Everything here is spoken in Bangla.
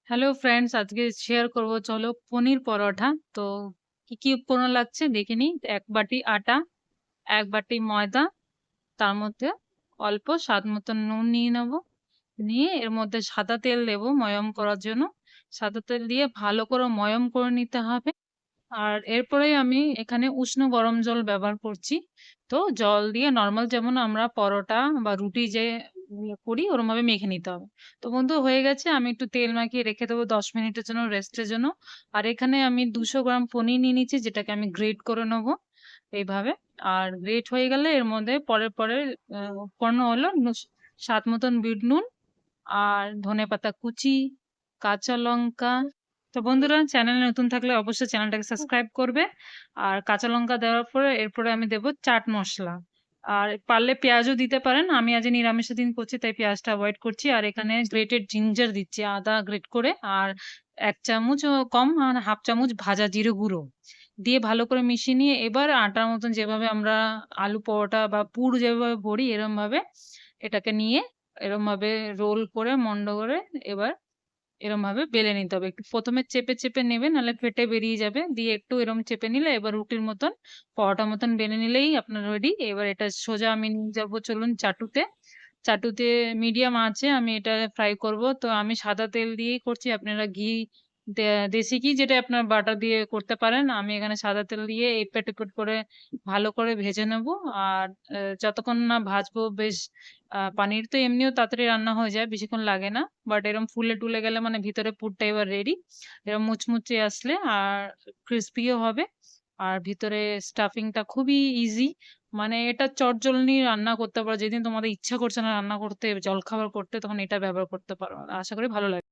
হ্যালো ফ্রেন্ডস, আজকে শেয়ার করব চলো পনির পরোটা। তো কি উপকরণ লাগছে দেখে নিই। 1 বাটি আটা, 1 বাটি ময়দা, তার মধ্যে অল্প স্বাদ মতন নুন নিয়ে নেব। নিয়ে এর মধ্যে সাদা তেল দেব ময়ম করার জন্য। সাদা তেল দিয়ে ভালো করে ময়ম করে নিতে হবে। আর এরপরে আমি এখানে উষ্ণ গরম জল ব্যবহার করছি। তো জল দিয়ে নরমাল যেমন আমরা পরোটা বা রুটি যে করি ওরমভাবে মেখে নিতে হবে। তো বন্ধু হয়ে গেছে। আমি একটু তেল মাখিয়ে রেখে দেবো 10 মিনিটের জন্য রেস্টের জন্য। আর এখানে আমি 200 গ্রাম পনির নিয়ে নিচ্ছি, যেটাকে আমি গ্রেট করে নেবো এইভাবে। আর গ্রেট হয়ে গেলে এর মধ্যে পরে উপকরণ হলো স্বাদ মতন বিট নুন আর ধনেপাতা কুচি, কাঁচা লঙ্কা। তো বন্ধুরা, চ্যানেলে নতুন থাকলে অবশ্যই চ্যানেলটাকে সাবস্ক্রাইব করবে। আর কাঁচা লঙ্কা দেওয়ার পরে এরপরে আমি দেব চাট মসলা। আর পারলে পেঁয়াজও দিতে পারেন। আমি আজ নিরামিষের দিন করছি তাই পেঁয়াজটা অ্যাভয়েড করছি। আর এখানে গ্রেটেড জিঞ্জার দিচ্ছি, আদা গ্রেট করে। আর 1 চামচ কম আর হাফ চামচ ভাজা জিরে গুঁড়ো দিয়ে ভালো করে মিশিয়ে নিয়ে এবার আটার মতন যেভাবে আমরা আলু পরোটা বা পুর যেভাবে ভরি এরম ভাবে এটাকে নিয়ে এরম ভাবে রোল করে মন্ড করে এবার এরম ভাবে বেলে নিতে হবে। একটু প্রথমে চেপে চেপে নেবে, নাহলে ফেটে বেরিয়ে যাবে। দিয়ে একটু এরম চেপে নিলে এবার রুটির মতন পরোটা মতন বেলে নিলেই আপনার রেডি। এবার এটা সোজা আমি নিয়ে যাবো চলুন চাটুতে। চাটুতে মিডিয়াম আঁচে আমি এটা ফ্রাই করব। তো আমি সাদা তেল দিয়েই করছি, আপনারা ঘি দেশি ঘি যেটা আপনার বাটার দিয়ে করতে পারেন। আমি এখানে সাদা তেল দিয়ে এপিট ওপিট করে ভালো করে ভেজে নেব। আর যতক্ষণ না ভাজবো বেশ, পানির তো এমনিও তাড়াতাড়ি রান্না হয়ে যায়, বেশিক্ষণ লাগে না। বাট এরকম ফুলে টুলে গেলে মানে ভিতরে পুরটা এবার রেডি। এরকম মুচমুচে আসলে আর ক্রিস্পিও হবে। আর ভিতরে স্টাফিংটা খুবই ইজি। মানে এটা চটজলদি রান্না করতে পারো। যেদিন তোমাদের ইচ্ছা করছে না রান্না করতে, জলখাবার করতে, তখন এটা ব্যবহার করতে পারো। আশা করি ভালো লাগবে।